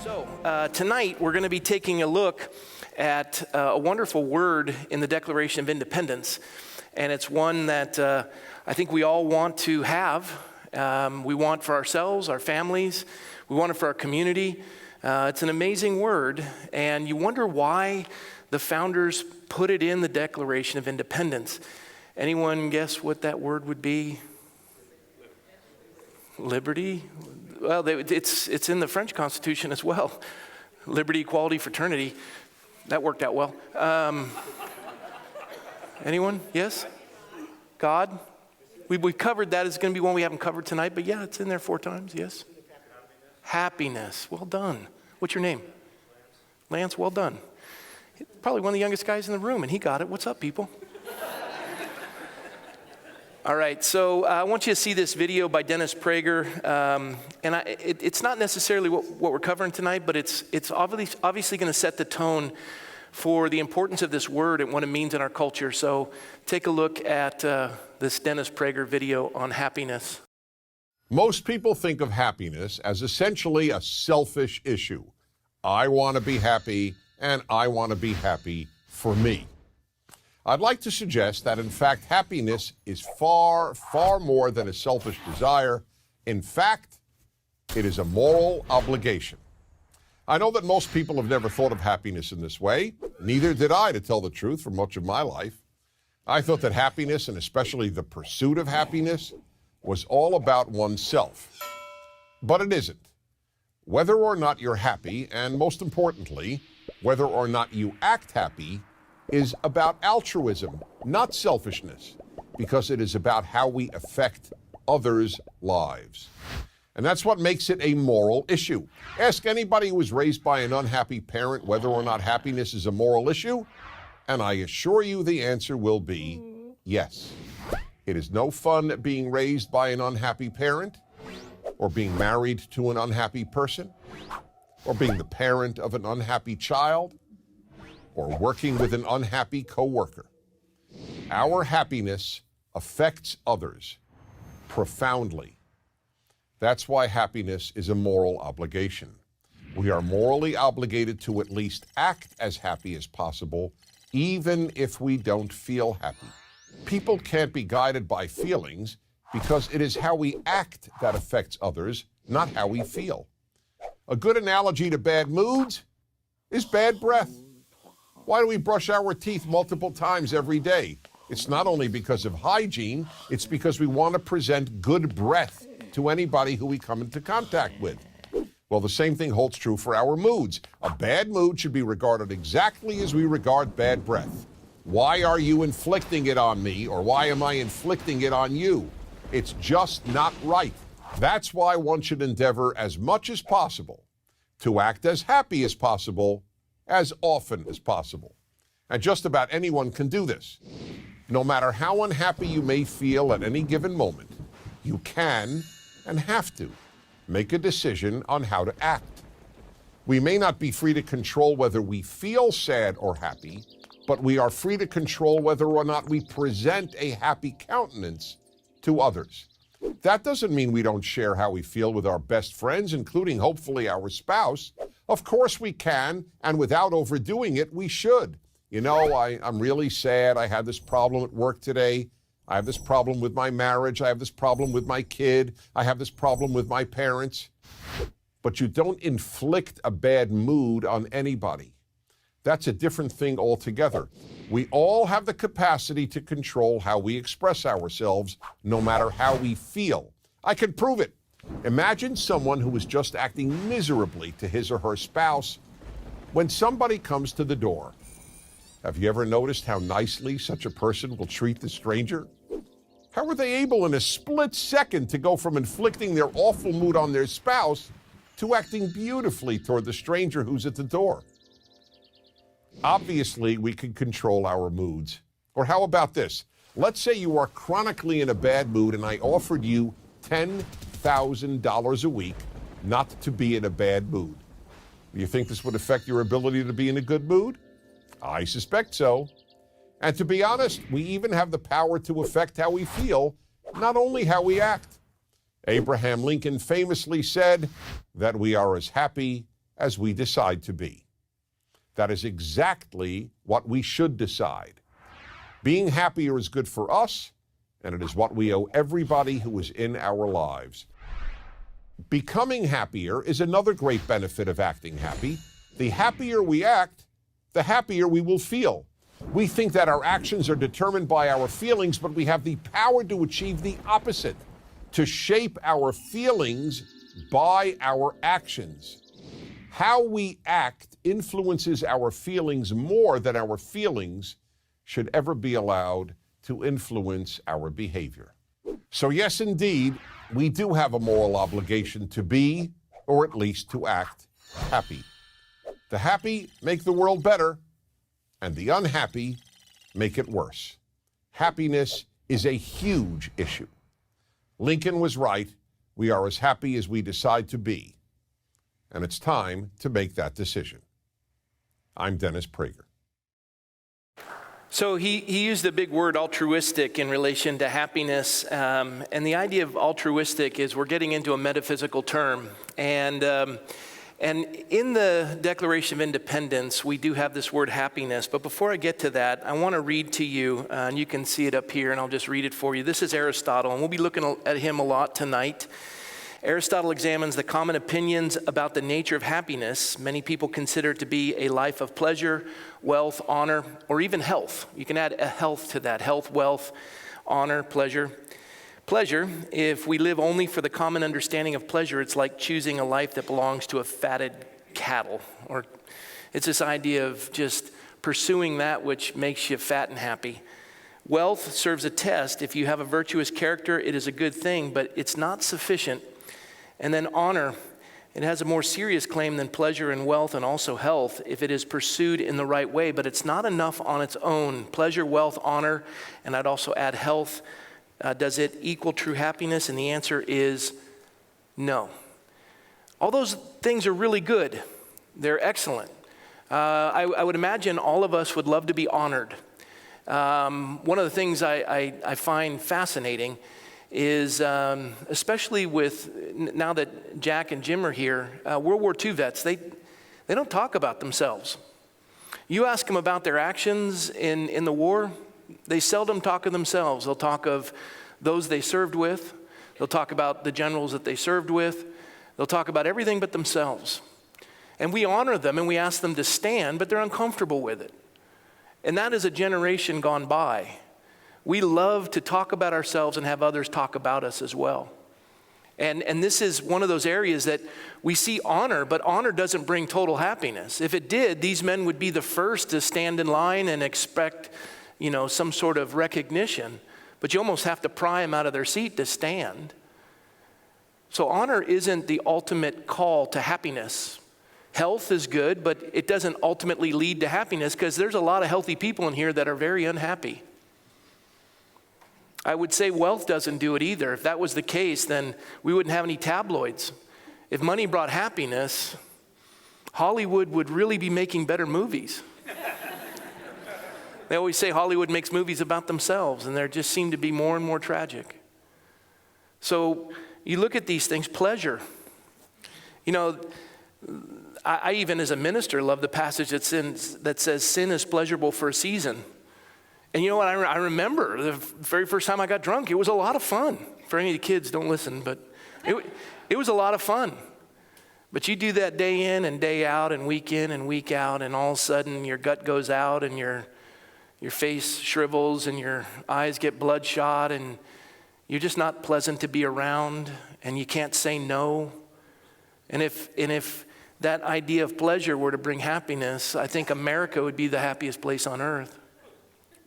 Tonight we're going to be taking a look at a wonderful word in the Declaration of Independence, and it's one that I think we all want to have. We want for ourselves, our families, we want it for our community. It's an amazing word, and you wonder why the founders put it in the Declaration of Independence. Anyone guess what that word would be? Liberty? Well, it's in the French Constitution as well. Liberty, equality, fraternity. That worked out well. Anyone? Yes? God? We covered that. It's going to be one we haven't covered tonight, but yeah, it's in there 4 times. Yes? Happiness. Well done. What's your name? Lance, well done. Probably one of the youngest guys in the room, and he got it. What's up, people? All right, so I want you to see this video by Dennis Prager, and it's not necessarily what we're covering tonight, but it's obviously going to set the tone for the importance of this word and what it means in our culture. So take a look at this Dennis Prager video on happiness. Most people think of happiness as essentially a selfish issue. I want to be happy, and I want to be happy for me. I'd like to suggest that, in fact, happiness is far, far more than a selfish desire. In fact, it is a moral obligation. I know that most people have never thought of happiness in this way. Neither did I, to tell the truth, for much of my life. I thought that happiness, and especially the pursuit of happiness, was all about oneself. But it isn't. Whether or not you're happy, and most importantly, whether or not you act happy, is about altruism, not selfishness, because it is about how we affect others' lives. And that's what makes it a moral issue. Ask anybody who was raised by an unhappy parent whether or not happiness is a moral issue, and I assure you the answer will be yes. It is no fun being raised by an unhappy parent, or being married to an unhappy person, or being the parent of an unhappy child, or working with an unhappy coworker. Our happiness affects others profoundly. That's why happiness is a moral obligation. We are morally obligated to at least act as happy as possible, even if we don't feel happy. People can't be guided by feelings because it is how we act that affects others, not how we feel. A good analogy to bad moods is bad breath. Why do we brush our teeth multiple times every day? It's not only because of hygiene, it's because we want to present good breath to anybody who we come into contact with. Well, the same thing holds true for our moods. A bad mood should be regarded exactly as we regard bad breath. Why are you inflicting it on me, or why am I inflicting it on you? It's just not right. That's why one should endeavor as much as possible to act as happy as possible, as often as possible. And just about anyone can do this. No matter how unhappy you may feel at any given moment, you can and have to make a decision on how to act. We may not be free to control whether we feel sad or happy, but we are free to control whether or not we present a happy countenance to others. That doesn't mean we don't share how we feel with our best friends, including hopefully our spouse. Of course we can, and without overdoing it, we should. You know, I'm really sad. I had this problem at work today. I have this problem with my marriage. I have this problem with my kid. I have this problem with my parents. But you don't inflict a bad mood on anybody. That's a different thing altogether. We all have the capacity to control how we express ourselves, no matter how we feel. I can prove it. Imagine someone who is just acting miserably to his or her spouse when somebody comes to the door. Have you ever noticed how nicely such a person will treat the stranger? How are they able in a split second to go from inflicting their awful mood on their spouse to acting beautifully toward the stranger who's at the door? Obviously, we can control our moods. Or how about this? Let's say you are chronically in a bad mood and I offered you $10,000 a week not to be in a bad mood. Do you think this would affect your ability to be in a good mood? I suspect so. And to be honest, we even have the power to affect how we feel, not only how we act. Abraham Lincoln famously said that we are as happy as we decide to be. That is exactly what we should decide. Being happier is good for us, and it is what we owe everybody who is in our lives. Becoming happier is another great benefit of acting happy. The happier we act, the happier we will feel. We think that our actions are determined by our feelings, but we have the power to achieve the opposite, to shape our feelings by our actions. How we act influences our feelings more than our feelings should ever be allowed to influence our behavior. So yes, indeed, we do have a moral obligation to be, or at least to act, happy. The happy make the world better, and the unhappy make it worse. Happiness is a huge issue. Lincoln was right. We are as happy as we decide to be. And it's time to make that decision. I'm Dennis Prager. So he used the big word altruistic in relation to happiness. And the idea of altruistic is we're getting into a metaphysical term. And in the Declaration of Independence, we do have this word happiness. But before I get to that, I want to read to you, and you can see it up here, and I'll just read it for you. This is Aristotle, and we'll be looking at him a lot tonight. Aristotle examines the common opinions about the nature of happiness. Many people consider it to be a life of pleasure, wealth, honor, or even health. You can add a health to that. Health, wealth, honor, pleasure. Pleasure, if we live only for the common understanding of pleasure, it's like choosing a life that belongs to a fatted cattle. Or it's this idea of just pursuing that which makes you fat and happy. Wealth serves a test. If you have a virtuous character, it is a good thing, but it's not sufficient. And then honor, it has a more serious claim than pleasure and wealth and also health if it is pursued in the right way, but it's not enough on its own. Pleasure, wealth, honor, and I'd also add health. Does it equal true happiness? And the answer is no. All those things are really good. They're excellent. I would imagine all of us would love to be honored. One of the things I find fascinating is, especially with, now that Jack and Jim are here, World War II vets, they don't talk about themselves. You ask them about their actions in the war, they seldom talk of themselves. They'll talk of those they served with. They'll talk about the generals that they served with. They'll talk about everything but themselves. And we honor them and we ask them to stand, but they're uncomfortable with it. And that is a generation gone by. We love to talk about ourselves and have others talk about us as well. And this is one of those areas that we see honor, but honor doesn't bring total happiness. If it did, these men would be the first to stand in line and expect, some sort of recognition. But you almost have to pry them out of their seat to stand. So honor isn't the ultimate call to happiness. Health is good, but it doesn't ultimately lead to happiness because there's a lot of healthy people in here that are very unhappy. I would say wealth doesn't do it either. If that was the case, then we wouldn't have any tabloids. If money brought happiness, Hollywood would really be making better movies. They always say Hollywood makes movies about themselves, and they just seem to be more and more tragic. So you look at these things, pleasure. I even as a minister love the passage that says sin is pleasurable for a season. And you know what, I remember the very first time I got drunk, it was a lot of fun. For any of the kids, don't listen, but it was a lot of fun. But you do that day in and day out and week in and week out, and all of a sudden your gut goes out and your face shrivels and your eyes get bloodshot and you're just not pleasant to be around and you can't say no. And if that idea of pleasure were to bring happiness, I think America would be the happiest place on earth.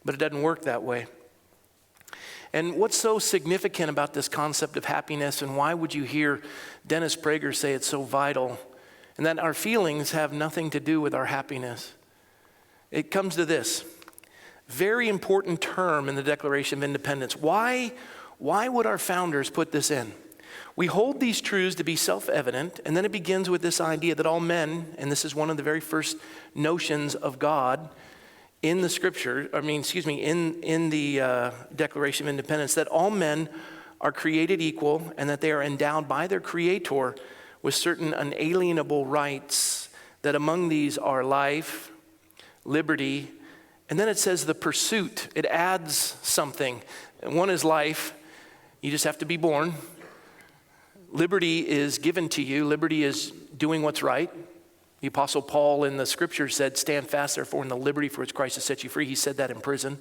But it doesn't work that way. And what's so significant about this concept of happiness, and why would you hear Dennis Prager say it's so vital, and that our feelings have nothing to do with our happiness? It comes to this very important term in the Declaration of Independence. Why would our founders put this in? We hold these truths to be self-evident, and then it begins with this idea that all men, and this is one of the very first notions of God in the scripture, in the Declaration of Independence, that all men are created equal and that they are endowed by their Creator with certain unalienable rights, that among these are life, liberty, and then it says the pursuit. It adds something. One is life. You just have to be born. Liberty is given to you. Liberty is doing what's right. The Apostle Paul in the scripture said, stand fast, therefore, in the liberty for which Christ has set you free. He said that in prison.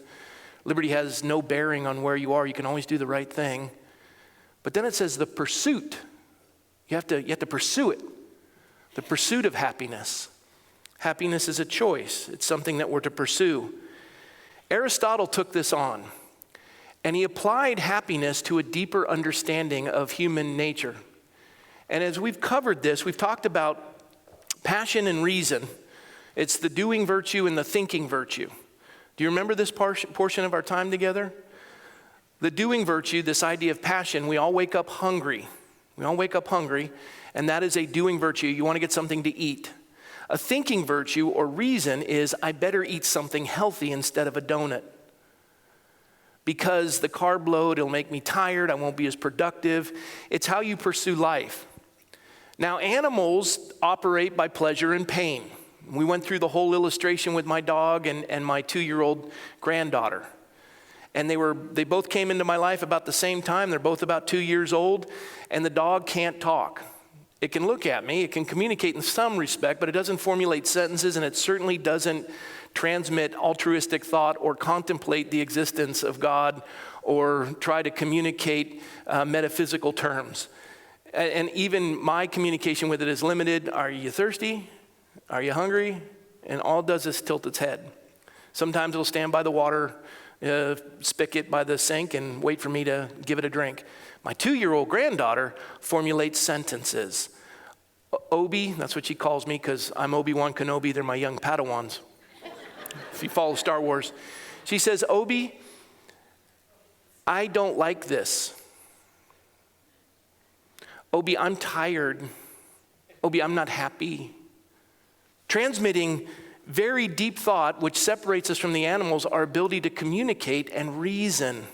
Liberty has no bearing on where you are. You can always do the right thing. But then it says the pursuit. You have to pursue it. The pursuit of happiness. Happiness is a choice. It's something that we're to pursue. Aristotle took this on, and he applied happiness to a deeper understanding of human nature. And as we've covered this, we've talked about passion and reason. It's the doing virtue and the thinking virtue. Do you remember this portion of our time together? The doing virtue, this idea of passion, we all wake up hungry. We all wake up hungry, and that is a doing virtue. You want to get something to eat. A thinking virtue or reason is, I better eat something healthy instead of a donut. Because the carb load, it'll make me tired, I won't be as productive. It's how you pursue life. Now, animals operate by pleasure and pain. We went through the whole illustration with my dog and my 2-year-old granddaughter. And they both came into my life about the same time. They're both about 2 years old, and the dog can't talk. It can look at me, it can communicate in some respect, but it doesn't formulate sentences, and it certainly doesn't transmit altruistic thought or contemplate the existence of God or try to communicate metaphysical terms. And even my communication with it is limited. Are you thirsty? Are you hungry? And all it does is tilt its head. Sometimes it'll stand by the water spigot by the sink and wait for me to give it a drink. My 2-year-old granddaughter formulates sentences. Obi, that's what she calls me because I'm Obi-Wan Kenobi. They're my young Padawans. If you follow Star Wars. She says, Obi, I don't like this. Obi, I'm tired. Obi, I'm not happy. Transmitting very deep thought, which separates us from the animals, our ability to communicate and reason.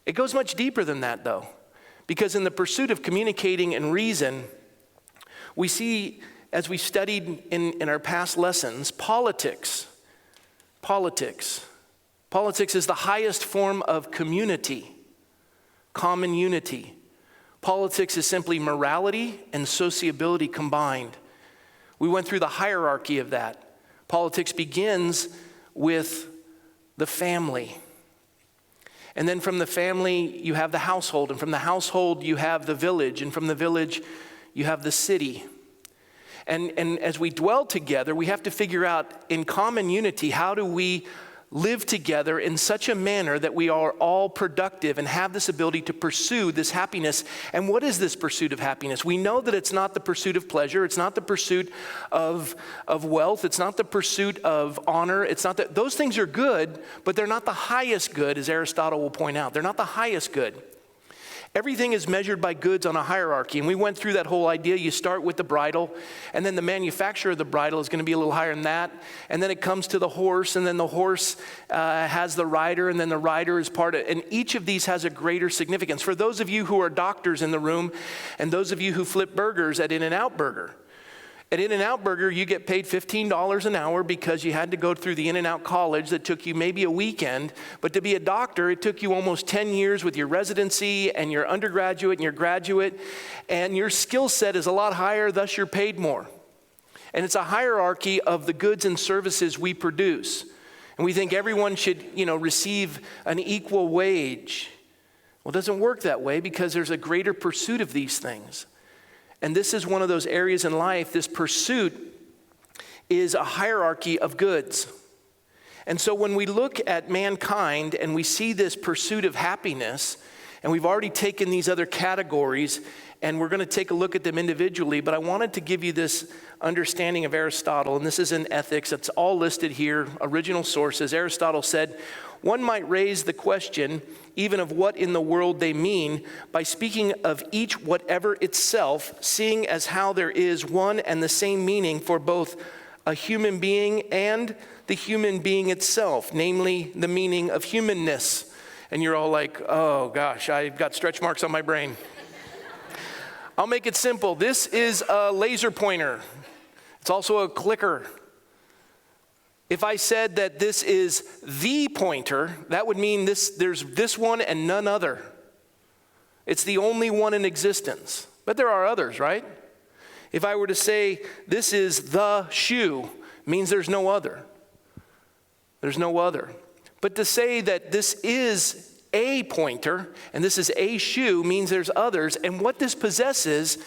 It goes much deeper than that, though, because in the pursuit of communicating and reason, we see, as we studied in our past lessons, politics. Politics is the highest form of community, common unity. Politics is simply morality and sociability combined. We went through the hierarchy of that. Politics begins with the family. And then from the family, you have the household. And from the household, you have the village. And from the village, you have the city. And as we dwell together, we have to figure out in common unity, how do we live together in such a manner that we are all productive and have this ability to pursue this happiness. And what is this pursuit of happiness? We know that it's not the pursuit of pleasure. It's not the pursuit of wealth. It's not the pursuit of honor. It's not that those things are good, but they're not the highest good, as Aristotle will point out. They're not the highest good. Everything is measured by goods on a hierarchy, and we went through that whole idea. You start with the bridle, and then the manufacturer of the bridle is going to be a little higher than that, and then it comes to the horse, and then the horse has the rider, and then the rider is part of, and each of these has a greater significance. For those of you who are doctors in the room, and those of you who flip burgers at In-N-Out Burger, at In-N-Out Burger, you get paid $15 an hour because you had to go through the In-N-Out college that took you maybe a weekend. But to be a doctor, it took you almost 10 years with your residency and your undergraduate and your graduate. And your skill set is a lot higher, thus you're paid more. And it's a hierarchy of the goods and services we produce. And we think everyone should, receive an equal wage. Well, it doesn't work that way because there's a greater pursuit of these things. And this is one of those areas in life, this pursuit is a hierarchy of goods. And so when we look at mankind and we see this pursuit of happiness, and we've already taken these other categories, and we're going to take a look at them individually, but I wanted to give you this understanding of Aristotle, and this is in Ethics. It's all listed here, original sources. Aristotle said, one might raise the question even of what in the world they mean by speaking of each whatever itself, seeing as how there is one and the same meaning for both a human being and the human being itself, namely the meaning of humanness. And you're all like, oh gosh, I've got stretch marks on my brain. I'll make it simple. This is a laser pointer. It's also a clicker. If I said that this is the pointer, that would mean there's this one and none other. It's the only one in existence. But there are others, right? If I were to say this is the shoe, means there's no other. There's no other. But to say that this is a pointer and this is a shoe means there's others. And what this possesses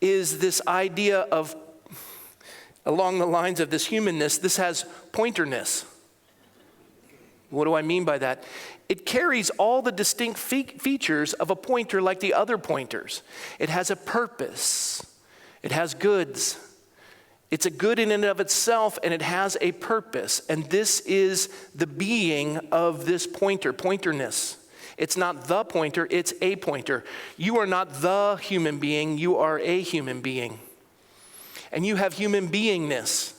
is this idea of, along the lines of this humanness, this has pointerness. What do I mean by that? It carries all the distinct features of a pointer like the other pointers. It has a purpose. It has goods. It's a good in and of itself, and it has a purpose. And this is the being of this pointer, pointerness. It's not the pointer, it's a pointer. You are not the human being, you are a human being. And you have human beingness.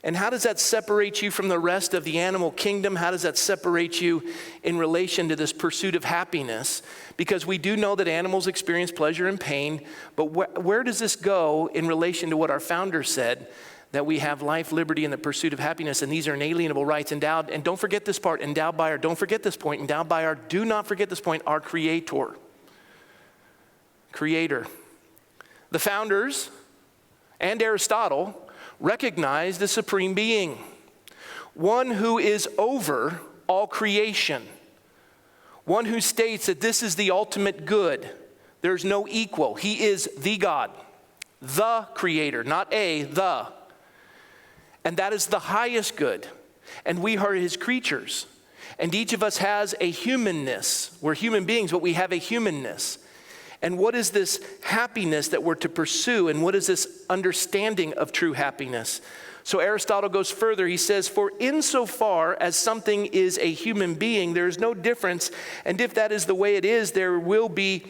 And how does that separate you from the rest of the animal kingdom? How does that separate you in relation to this pursuit of happiness? Because we do know that animals experience pleasure and pain, but where does this go in relation to what our founder said, that we have life, liberty, and the pursuit of happiness, and these are inalienable rights endowed, and don't forget this part, endowed by our, don't forget this point, endowed by our, do not forget this point, our Creator. Creator. The founders and Aristotle recognize the supreme being, one who is over all creation, one who states that this is the ultimate good. There's no equal. He is the God, the Creator, not the. And that is the highest good. And we are His creatures. And each of us has a humanness. We're human beings, but we have a humanness. And what is this happiness that we're to pursue? And what is this understanding of true happiness? So Aristotle goes further. He says, for insofar as something is a human being, there is no difference. And if that is the way it is, there will be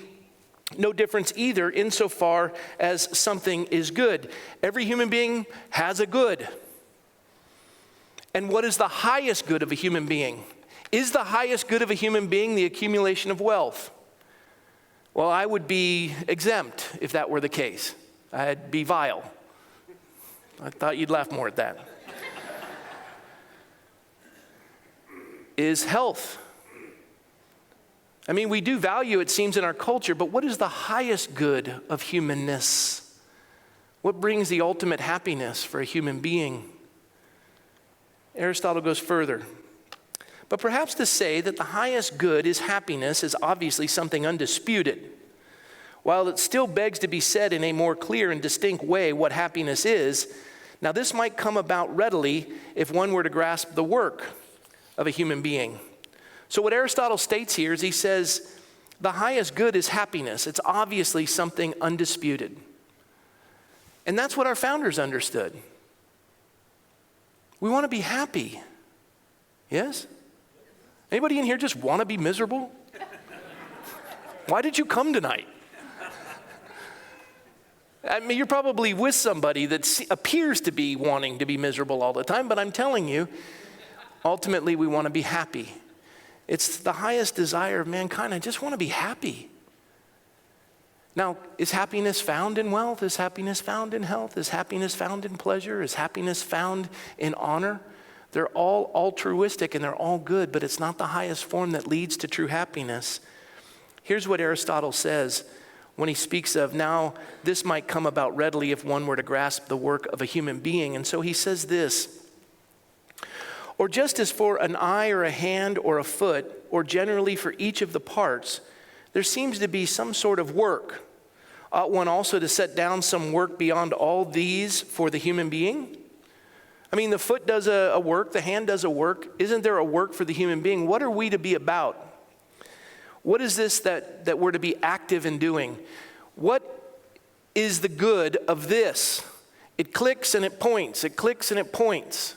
no difference either insofar as something is good. Every human being has a good. And what is the highest good of a human being? Is the highest good of a human being the accumulation of wealth? Well, I would be exempt if that were the case. I'd be vile. I thought you'd laugh more at that. Is health. I mean, we do value, it seems, in our culture, but what is the highest good of humanness? What brings the ultimate happiness for a human being? Aristotle goes further. But perhaps to say that the highest good is happiness is obviously something undisputed. While it still begs to be said in a more clear and distinct way what happiness is, now this might come about readily if one were to grasp the work of a human being. So what Aristotle states here is he says, the highest good is happiness. It's obviously something undisputed. And that's what our founders understood. We want to be happy. Yes? Anybody in here just want to be miserable? Why did you come tonight? I mean, you're probably with somebody that appears to be wanting to be miserable all the time, but I'm telling you, ultimately we want to be happy. It's the highest desire of mankind. I just want to be happy. Now, is happiness found in wealth? Is happiness found in health? Is happiness found in pleasure? Is happiness found in honor? They're all altruistic and they're all good, but it's not the highest form that leads to true happiness. Here's what Aristotle says when he speaks of, now this might come about readily if one were to grasp the work of a human being. And so he says this, or just as for an eye or a hand or a foot, or generally for each of the parts, there seems to be some sort of work. Ought one also to set down some work beyond all these for the human being? I mean, the foot does a work, the hand does a work. Isn't there a work for the human being? What are we to be about? What is this that we're to be active in doing? What is the good of this? It clicks and it points. It clicks and it points.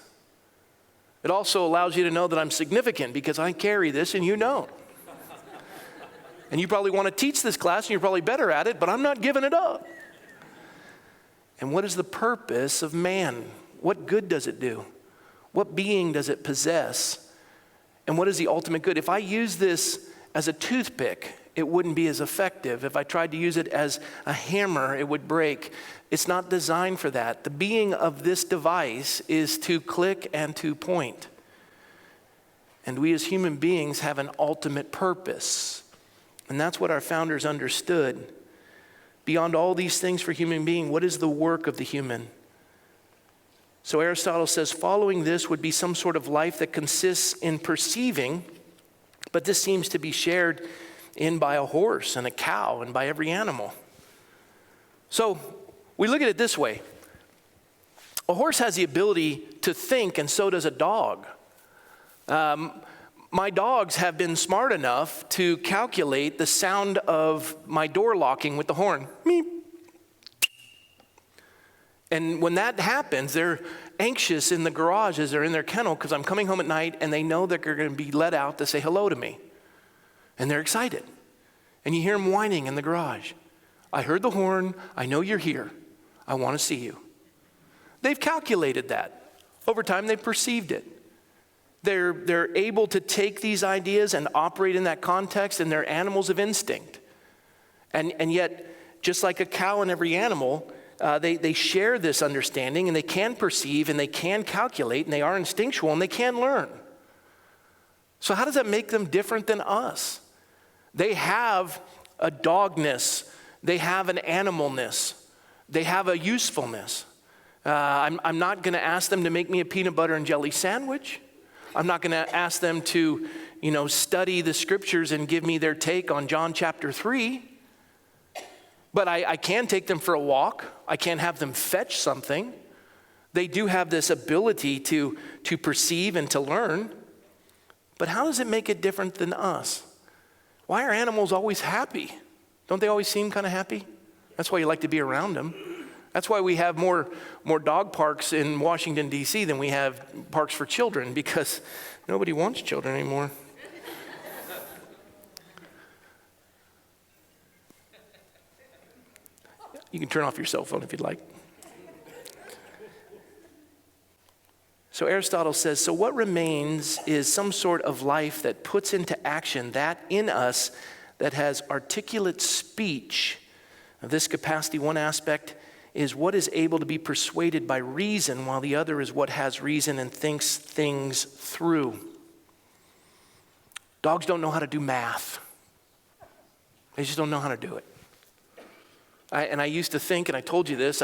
It also allows you to know that I'm significant because I carry this and you don't. And you probably want to teach this class and you're probably better at it, but I'm not giving it up. And what is the purpose of man? What good does it do? What being does it possess? And what is the ultimate good? If I use this as a toothpick it wouldn't be as effective. If I tried to use it as a hammer, it would break. It's not designed for that. The being of this device is to click and to point. And we as human beings have an ultimate purpose. And that's what our founders understood. Beyond all these things for human being, what is the work of the human? So Aristotle says following this would be some sort of life that consists in perceiving, but this seems to be shared in by a horse and a cow and by every animal. So we look at it this way. A horse has the ability to think, and so does a dog. My dogs have been smart enough to calculate the sound of my door locking with the horn. Meep. And when that happens, they're anxious in the garage as they're in their kennel because I'm coming home at night and they know that they're going to be let out to say hello to me. And they're excited. And you hear them whining in the garage. I heard the horn. I know you're here. I want to see you. They've calculated that. Over time, they've perceived it. They're able to take these ideas and operate in that context, and they're animals of instinct. And yet, just like a cow and every animal, they share this understanding, and they can perceive, and they can calculate, and they are instinctual, and they can learn. So how does that make them different than us? They have a dogness. They have an animalness. They have a usefulness. I'm not going to ask them to make me a peanut butter and jelly sandwich. I'm not going to ask them to, study the scriptures and give me their take on John chapter 3. But I can take them for a walk. I can have them fetch something. They do have this ability to perceive and to learn. But how does it make it different than us? Why are animals always happy? Don't they always seem kind of happy? That's why you like to be around them. That's why we have more dog parks in Washington, D.C. than we have parks for children, because nobody wants children anymore. You can turn off your cell phone if you'd like. So Aristotle says, so what remains is some sort of life that puts into action that in us that has articulate speech. Of this capacity, one aspect is what is able to be persuaded by reason, while the other is what has reason and thinks things through. Dogs don't know how to do math. They just don't know how to do it. I used to think, and I told you this,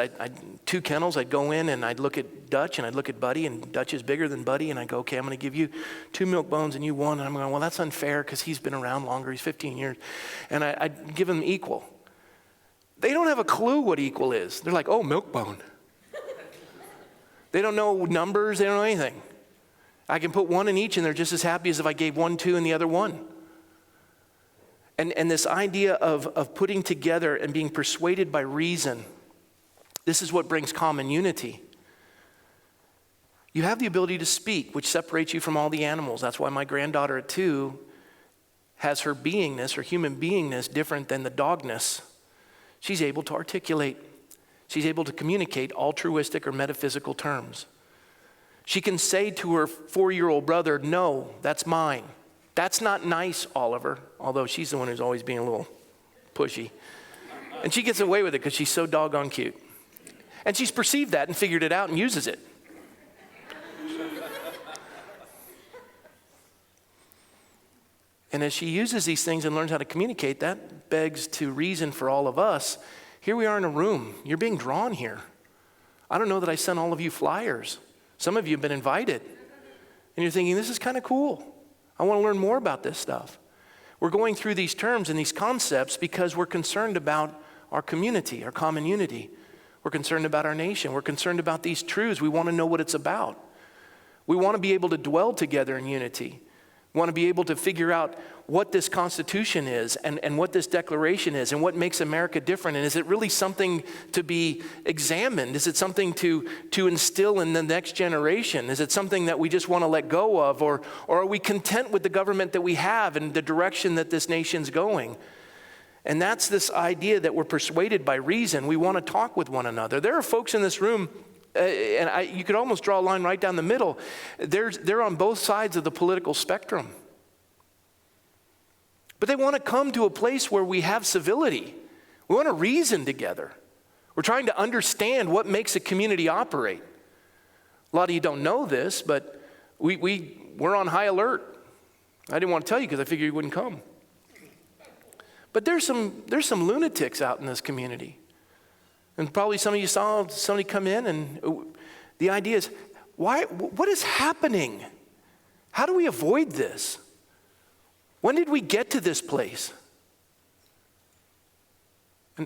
two kennels, I'd go in and I'd look at Dutch and I'd look at Buddy, and Dutch is bigger than Buddy, and I go, okay, I'm going to give you 2 milk bones and you 1. And I'm going, well, that's unfair because he's been around longer, he's 15 years. And I'd give them equal. They don't have a clue what equal is. They're like, oh, milk bone. They don't know numbers, they don't know anything. I can put 1 in each and they're just as happy as if I gave 1, 2, and the other 1. And this idea of putting together and being persuaded by reason, this is what brings common unity. You have the ability to speak, which separates you from all the animals. That's why my granddaughter at 2 has her beingness, her human beingness, different than the dogness. She's able to articulate. She's able to communicate altruistic or metaphysical terms. She can say to her 4-year-old brother, no, that's mine. That's not nice, Oliver, although she's the one who's always being a little pushy. And she gets away with it because she's so doggone cute. And she's perceived that and figured it out and uses it. And as she uses these things and learns how to communicate, that begs to reason for all of us. Here we are in a room. You're being drawn here. I don't know that I sent all of you flyers. Some of you have been invited. And you're thinking, this is kind of cool. I want to learn more about this stuff. We're going through these terms and these concepts because we're concerned about our community, our common unity. We're concerned about our nation. We're concerned about these truths. We want to know what it's about. We want to be able to dwell together in unity. We want to be able to figure out what this Constitution is and what this Declaration is and what makes America different. And is it really something to be examined? Is it something to instill in the next generation? Is it something that we just want to let go of? Or are we content with the government that we have and the direction that this nation's going? And that's this idea that we're persuaded by reason. We want to talk with one another. There are folks in this room, you could almost draw a line right down the middle. They're on both sides of the political spectrum. But they want to come to a place where we have civility. We want to reason together. We're trying to understand what makes a community operate. A lot of you don't know this, but we're on high alert. I didn't want to tell you because I figured you wouldn't come. But there's some lunatics out in this community. And probably some of you saw somebody come in, and the idea is, what is happening? How do we avoid this? When did we get to this place?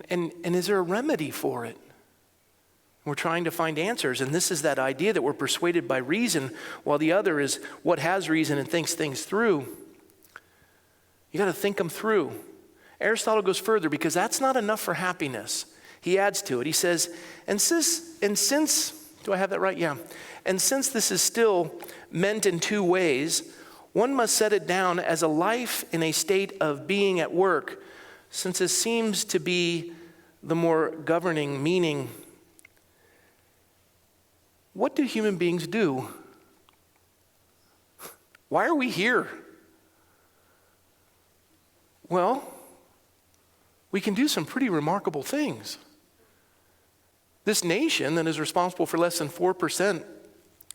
And is there a remedy for it? We're trying to find answers, and this is that idea that we're persuaded by reason, while the other is what has reason and thinks things through. You got to think them through. Aristotle goes further because that's not enough for happiness. He adds to it. He says, and since, do I have that right? Yeah. And since this is still meant in two ways, one must set it down as a life in a state of being at work, since it seems to be the more governing meaning. What do human beings do? Why are we here? Well, we can do some pretty remarkable things. This nation that is responsible for less than 4%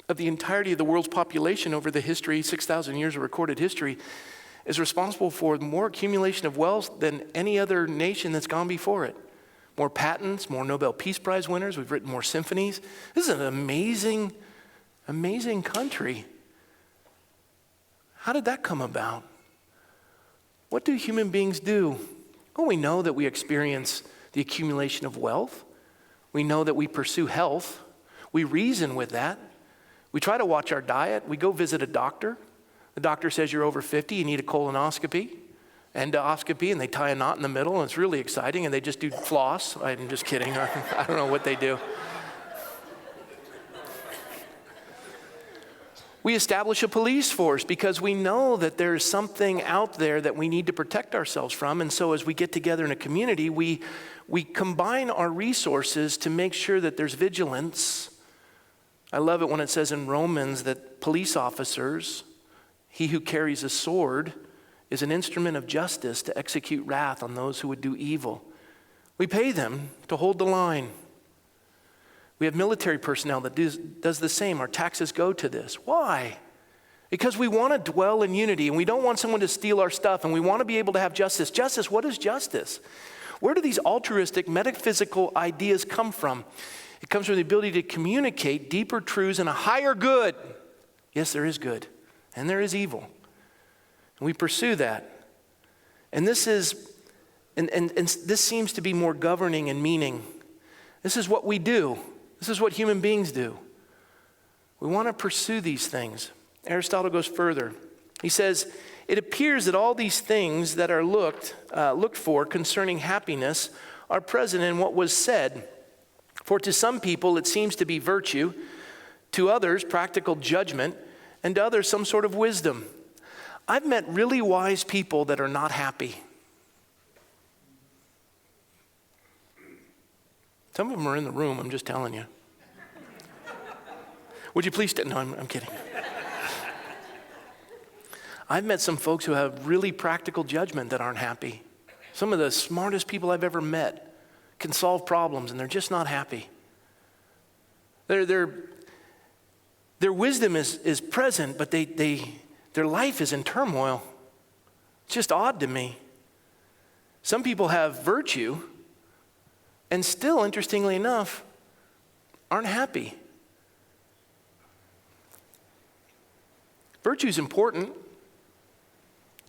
of the entirety of the world's population over the history, 6,000 years of recorded history, is responsible for more accumulation of wealth than any other nation that's gone before it. More patents, more Nobel Peace Prize winners, we've written more symphonies. This is an amazing, amazing country. How did that come about? What do human beings do? Well, we know that we experience the accumulation of wealth. We know that we pursue health. We reason with that. We try to watch our diet. We go visit a doctor. The doctor says you're over 50, you need a colonoscopy, endoscopy, and they tie a knot in the middle, and it's really exciting, and they just do floss. I'm just kidding. I don't know what they do. We establish a police force because we know that there's something out there that we need to protect ourselves from, and so as we get together in a community, we combine our resources to make sure that there's vigilance. I love it when it says in Romans that police officers, he who carries a sword, is an instrument of justice to execute wrath on those who would do evil. We pay them to hold the line. We have military personnel that does the same. Our taxes go to this. Why? Because we want to dwell in unity, and we don't want someone to steal our stuff, and we want to be able to have justice. Justice, what is justice? Where do these altruistic, metaphysical ideas come from? It comes from the ability to communicate deeper truths and a higher good. Yes, there is good, and there is evil. And we pursue that. And this is, and this seems to be more governing in meaning. This is what we do. This is what human beings do. We want to pursue these things. Aristotle goes further. He says, it appears that all these things that are looked for concerning happiness are present in what was said. For to some people it seems to be virtue, to others practical judgment, and to others some sort of wisdom. I've met really wise people that are not happy. Some of them are in the room, I'm just telling you. Would you please stand? No, I'm kidding. I've met some folks who have really practical judgment that aren't happy. Some of the smartest people I've ever met can solve problems, and they're just not happy. Their wisdom is present, but their life is in turmoil. It's just odd to me. Some people have virtue, and still, interestingly enough, aren't happy. Virtue is important.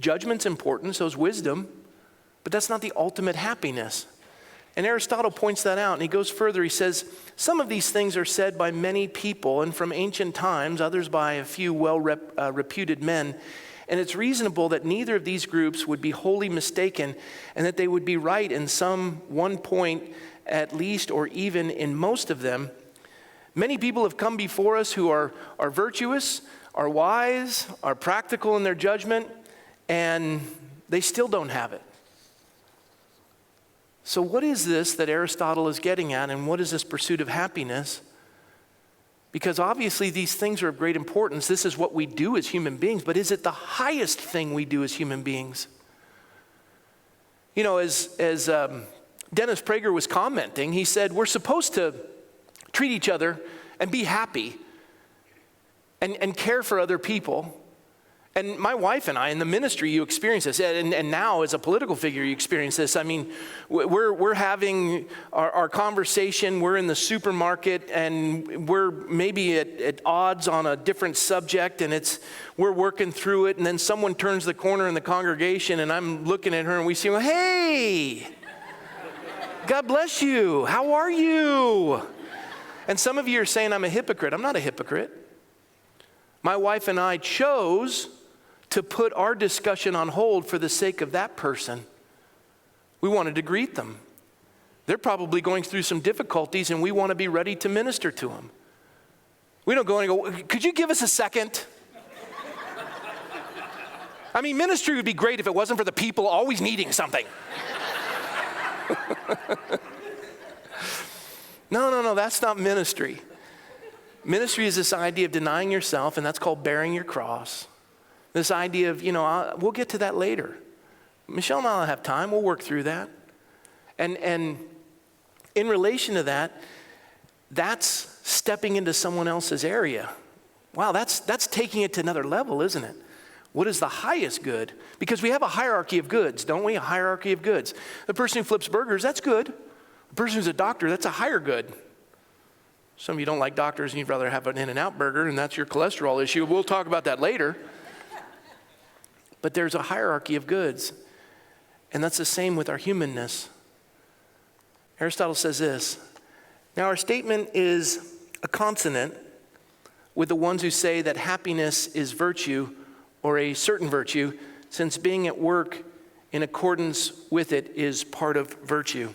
Judgment's important, so is wisdom, but that's not the ultimate happiness. And Aristotle points that out, and he goes further. He says, some of these things are said by many people, and from ancient times, others by a few well-reputed men. And it's reasonable that neither of these groups would be wholly mistaken, and that they would be right in some one point at least, or even in most of them. Many people have come before us who are virtuous, are wise, are practical in their judgment, and they still don't have it. So what is this that Aristotle is getting at, and what is this pursuit of happiness? Because obviously these things are of great importance. This is what we do as human beings, but is it the highest thing we do as human beings? You know, as Dennis Prager was commenting, he said, we're supposed to treat each other and be happy and care for other people. And my wife and I, in the ministry, you experience this. And now, as a political figure, you experience this. I mean, we're having our conversation. We're in the supermarket, and we're maybe at odds on a different subject, and we're working through it. And then someone turns the corner in the congregation, and I'm looking at her, and we see, hey, God bless you. How are you? And some of you are saying I'm a hypocrite. I'm not a hypocrite. My wife and I chose to put our discussion on hold for the sake of that person. We wanted to greet them. They're probably going through some difficulties, and we want to be ready to minister to them. We don't go and go, could you give us a second? I mean, ministry would be great if it wasn't for the people always needing something. No, that's not ministry. Ministry is this idea of denying yourself, and that's called bearing your cross. This idea of, we'll get to that later. Michelle and I'll have time. We'll work through that. And in relation to that, that's stepping into someone else's area. Wow, that's taking it to another level, isn't it? What is the highest good? Because we have a hierarchy of goods, don't we? A hierarchy of goods. The person who flips burgers, that's good. The person who's a doctor, that's a higher good. Some of you don't like doctors and you'd rather have an In-N-Out burger, and that's your cholesterol issue. We'll talk about that later. But there's a hierarchy of goods. And that's the same with our humanness. Aristotle says this. Now, our statement is a consonant with the ones who say that happiness is virtue or a certain virtue, since being at work in accordance with it is part of virtue.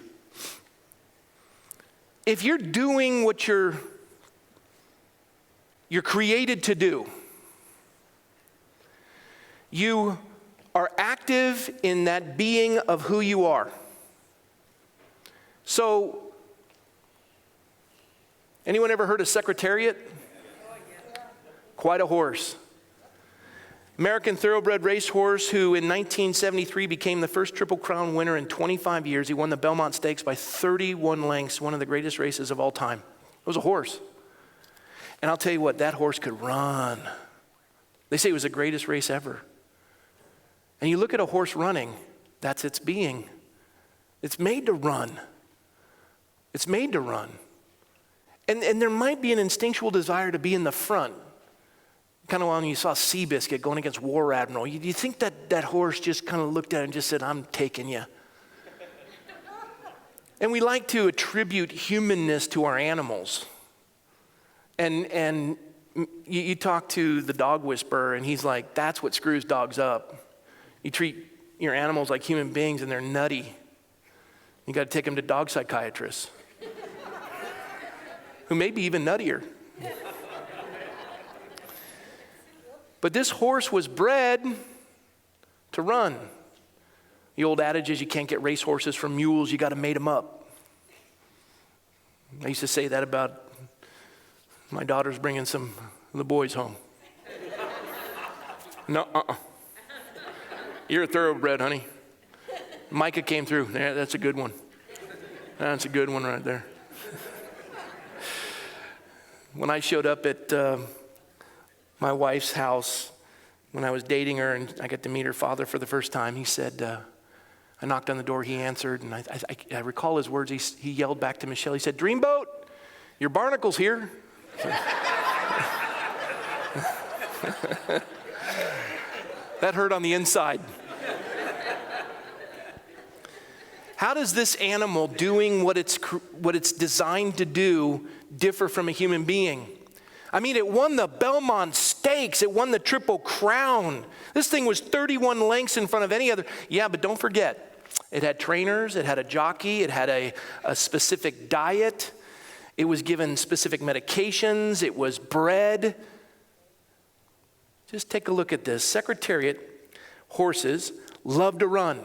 If you're doing what you're created to do, you are active in that being of who you are. So, anyone ever heard of Secretariat? Quite a horse. American thoroughbred racehorse who in 1973 became the first Triple Crown winner in 25 years. He won the Belmont Stakes by 31 lengths, one of the greatest races of all time. It was a horse. And I'll tell you what, that horse could run. They say it was the greatest race ever. And you look at a horse running, that's its being. It's made to run. It's made to run. And there might be an instinctual desire to be in the front. Kind of when you saw Seabiscuit going against War Admiral, you think that horse just kind of looked at it and just said, I'm taking you. And we like to attribute humanness to our animals. And you talk to the dog whisperer, and he's like, that's what screws dogs up. You treat your animals like human beings, and they're nutty. You got to take them to dog psychiatrists, who may be even nuttier. But this horse was bred to run. The old adage is you can't get racehorses from mules, you got to mate them up. I used to say that about my daughter's bringing some of the boys home. No, You're a thoroughbred, honey. Micah came through. Yeah, that's a good one. That's a good one right there. When I showed up at my wife's house, when I was dating her and I got to meet her father for the first time, he said, I knocked on the door, he answered, and I recall his words. He yelled back to Michelle, he said, Dreamboat, your barnacle's here. That hurt on the inside. How does this animal doing what it's designed to do differ from a human being? I mean, it won the Belmont Stakes. It won the Triple Crown. This thing was 31 lengths in front of any other. Yeah, but don't forget, it had trainers, it had a jockey, it had a specific diet. It was given specific medications. It was bred. Just take a look at this. Secretariat horses love to run.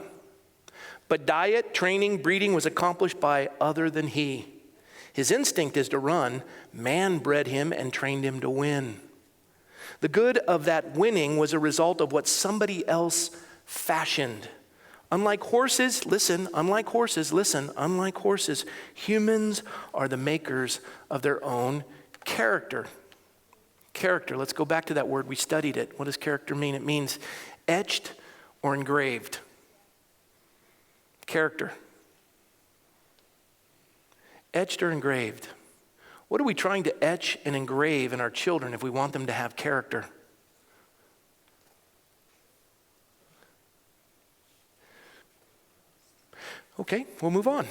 But diet, training, breeding was accomplished by other than he. His instinct is to run. Man bred him and trained him to win. The good of that winning was a result of what somebody else fashioned. Unlike horses, listen, unlike horses, humans are the makers of their own character. Character, let's go back to that word. We studied it. What does character mean? It means etched or engraved. Character. Etched or engraved. What are we trying to etch and engrave in our children if we want them to have character? Okay, we'll move on.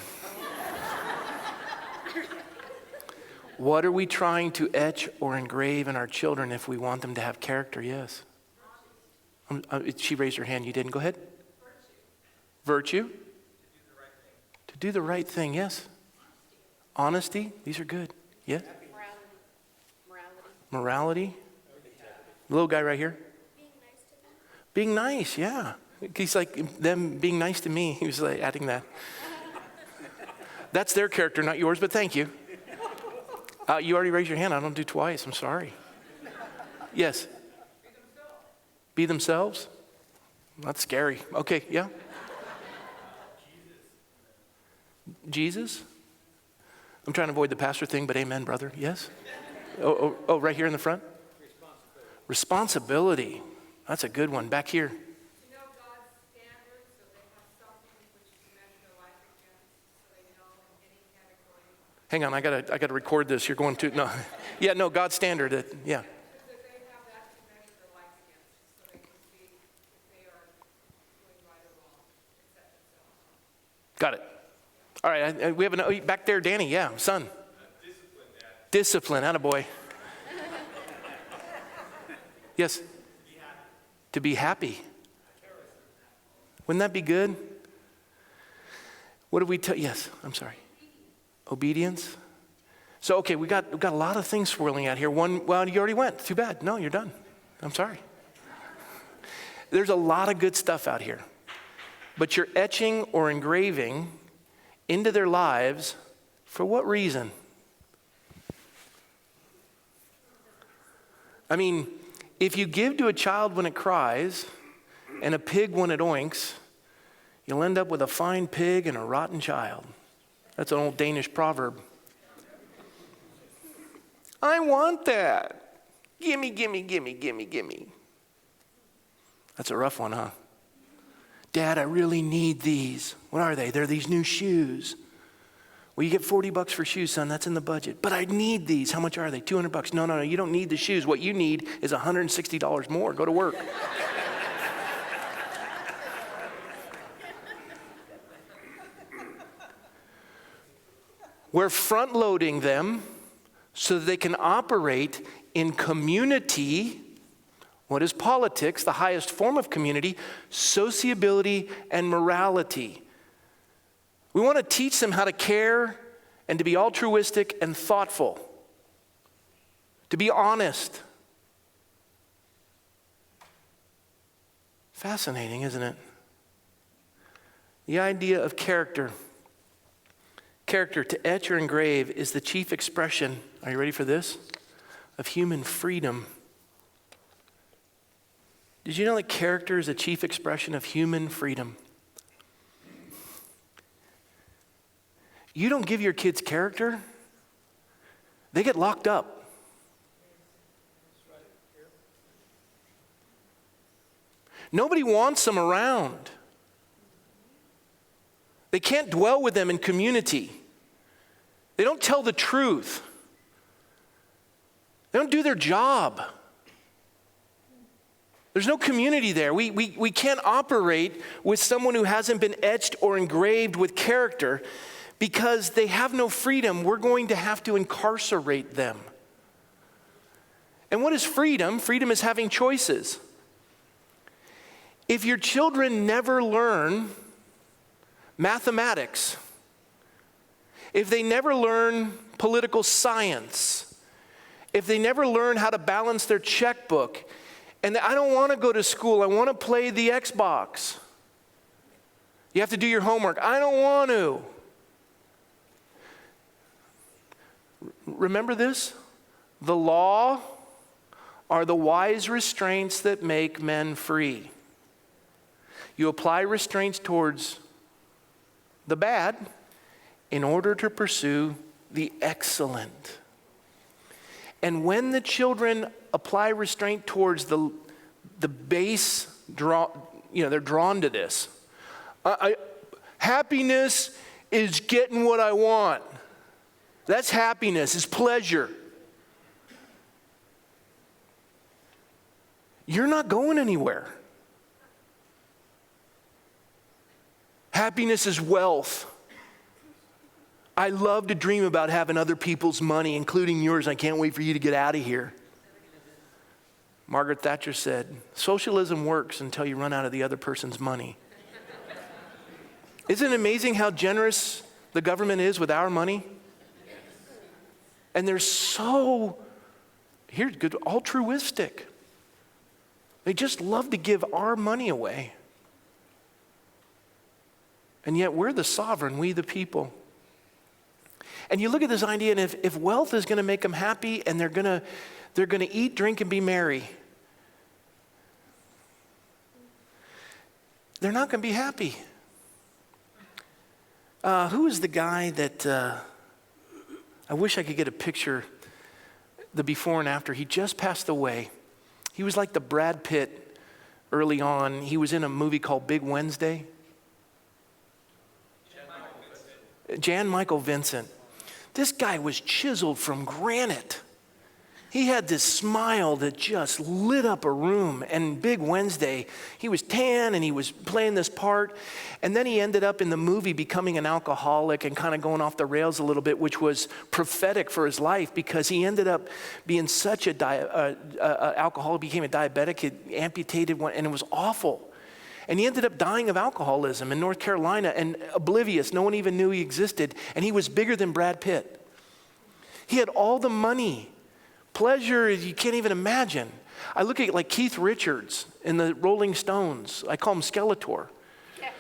What are we trying to etch or engrave in our children if we want them to have character? Yes. She raised her hand. You didn't. Go ahead. Virtue. To do the right thing. Yes. Honesty. These are good. Yes. Morality. The little guy right here. Being nice. Yeah. He's like them being nice to me. He was like adding that. That's their character, not yours, but thank you. You already raised your hand. I don't do twice. I'm sorry. Yes. Be themselves. That's scary. Okay, yeah. Jesus. I'm trying to avoid the pastor thing, but amen, brother. Yes. Oh, right here in the front. Responsibility. That's a good one. Back here. Hang on, I gotta record this. You're going to no, yeah, no, God's standard. Yeah. Got it. All right, we have back there, Danny. Yeah, son. Discipline, attaboy. Yes. To be happy. Wouldn't that be good? What did we tell? Yes, I'm sorry. Obedience. So, okay, we got a lot of things swirling out here. One, well, you already went. Too bad. No, you're done. I'm sorry. There's a lot of good stuff out here. But you're etching or engraving into their lives for what reason? I mean, if you give to a child when it cries and a pig when it oinks, you'll end up with a fine pig and a rotten child. That's an old Danish proverb. I want that. Gimme, gimme, gimme, gimme, gimme. That's a rough one, huh? Dad, I really need these. What are they? They're these new shoes. Well, you get $40 for shoes, son. That's in the budget. But I need these. How much are they? $200. No, you don't need the shoes. What you need is $160 more. Go to work. We're front-loading them so that they can operate in community. What is politics? The highest form of community, sociability and morality. We want to teach them how to care and to be altruistic and thoughtful, to be honest. Fascinating, isn't it? The idea of character. Character, to etch or engrave, is the chief expression, are you ready for this? Of human freedom. Did you know that character is a chief expression of human freedom? You don't give your kids character, they get locked up. Nobody wants them around. They can't dwell with them in community. They don't tell the truth. They don't do their job. There's no community there. We can't operate with someone who hasn't been etched or engraved with character because they have no freedom. We're going to have to incarcerate them. And what is freedom? Freedom is having choices. If your children never learn mathematics, if they never learn political science, if they never learn how to balance their checkbook, and I don't want to go to school, I want to play the Xbox. You have to do your homework. I don't want to. Remember this? The law are the wise restraints that make men free. You apply restraints towards the bad in order to pursue the excellent. And when the children apply restraint towards the base, they're drawn to this. Happiness is getting what I want. That's happiness, it's pleasure. You're not going anywhere. Happiness is wealth. I love to dream about having other people's money, including yours. I can't wait for you to get out of here. Margaret Thatcher said, socialism works until you run out of the other person's money. Isn't it amazing how generous the government is with our money? And they're so, here's good, altruistic. They just love to give our money away. And yet we're the sovereign, we the people. And you look at this idea, and if wealth is going to make them happy, and they're going to eat, drink, and be merry, they're not going to be happy. Who is the guy that, I wish I could get a picture, the before and after. He just passed away. He was like the Brad Pitt early on. He was in a movie called Big Wednesday. Jan Michael Vincent. This guy was chiseled from granite. He had this smile that just lit up a room. And Big Wednesday, he was tan and he was playing this part. And then he ended up in the movie becoming an alcoholic and kind of going off the rails a little bit, which was prophetic for his life because he ended up being such a alcoholic, became a diabetic, he amputated one, and it was awful. And he ended up dying of alcoholism in North Carolina and oblivious. No one even knew he existed. And he was bigger than Brad Pitt. He had all the money. Pleasure you can't even imagine. I look at like Keith Richards in the Rolling Stones. I call him Skeletor. Yes.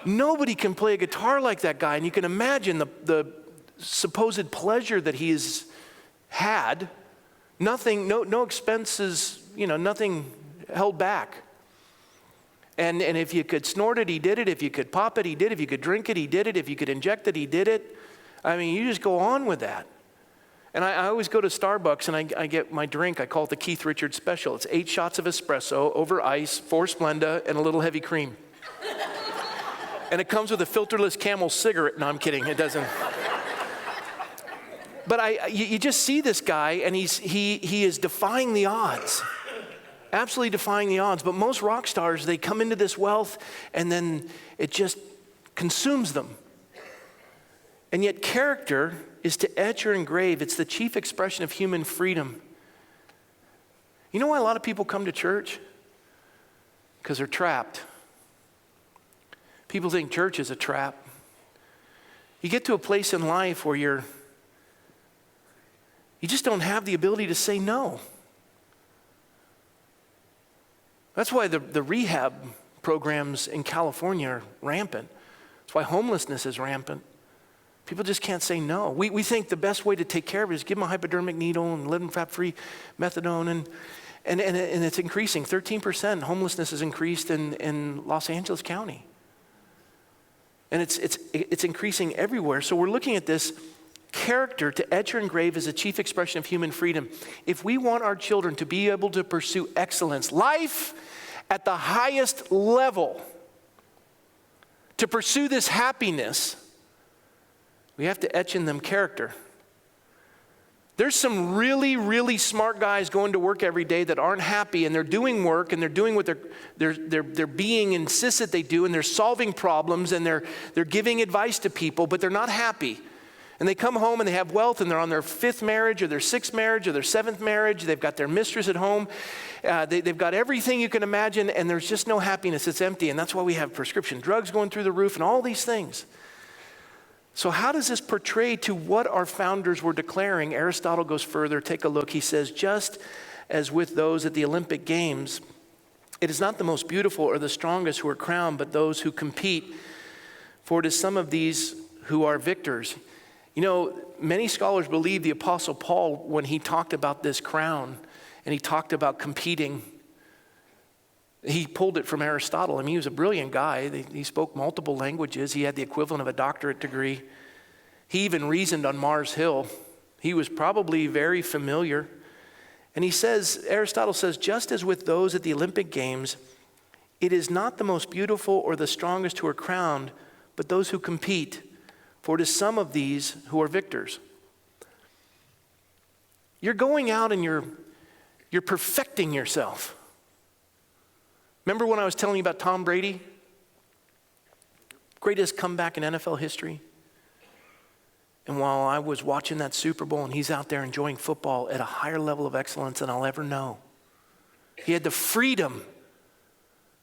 Nobody can play a guitar like that guy. And you can imagine the supposed pleasure that he's had. Nothing, no expenses, nothing held back. And if you could snort it, he did it. If you could pop it, he did it. If you could drink it, he did it. If you could inject it, he did it. I mean, you just go on with that. And I always go to Starbucks and I get my drink. I call it the Keith Richards Special. It's 8 shots of espresso over ice, 4 Splenda, and a little heavy cream. And it comes with a filterless Camel cigarette. No, I'm kidding. It doesn't. But you just see this guy, and he is defying the odds. Absolutely defying the odds. But most rock stars, they come into this wealth and then it just consumes them. And yet character is to etch or engrave. It's the chief expression of human freedom. You know why a lot of people come to church? Because they're trapped. People think church is a trap. You get to a place in life where you just don't have the ability to say no. That's why the rehab programs in California are rampant. That's why homelessness is rampant. People just can't say no. We think the best way to take care of it is give them a hypodermic needle and let them fat-free methadone. And it's increasing. 13% homelessness has increased in Los Angeles County. And it's increasing everywhere. So we're looking at this character to etch or engrave as a chief expression of human freedom. If we want our children to be able to pursue excellence, life at the highest level, to pursue this happiness, we have to etch in them character. There's some really, really smart guys going to work every day that aren't happy, and they're doing work, and they're doing what their being insists that they do, and they're solving problems, and they're giving advice to people, but they're not happy. And they come home and they have wealth, and they're on their 5th marriage or their 6th marriage or their 7th marriage. They've got their mistress at home. They've got everything you can imagine, and there's just no happiness. It's empty, and that's why we have prescription drugs going through the roof and all these things. So how does this portray to what our founders were declaring? Aristotle goes further. Take a look. He says, just as with those at the Olympic Games, it is not the most beautiful or the strongest who are crowned, but those who compete. For it is some of these who are victors. You know, many scholars believe the Apostle Paul, when he talked about this crown and he talked about competing, He pulled it from Aristotle. I mean, he was a brilliant guy. He spoke multiple languages. He had the equivalent of a doctorate degree. He even reasoned on Mars Hill. He was probably very familiar. And he says, Aristotle says, just as with those at the Olympic Games, it is not the most beautiful or the strongest who are crowned, but those who compete. For it is some of these who are victors. You're going out and you're perfecting yourself. Remember when I was telling you about Tom Brady? Greatest comeback in NFL history. And while I was watching that Super Bowl and he's out there enjoying football at a higher level of excellence than I'll ever know. He had the freedom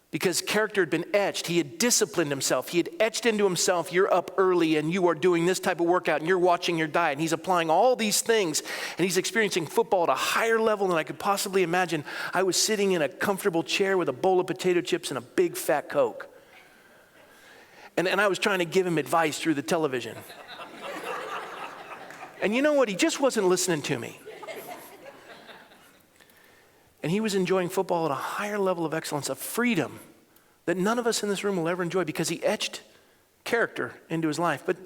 because character had been etched. He had disciplined himself. He had etched into himself, you're up early and you are doing this type of workout and you're watching your diet. And he's applying all these things and he's experiencing football at a higher level than I could possibly imagine. I was sitting in a comfortable chair with a bowl of potato chips and a big fat Coke. And I was trying to give him advice through the television. And you know what? He just wasn't listening to me. And he was enjoying football at a higher level of excellence, of freedom that none of us in this room will ever enjoy because he etched character into his life. But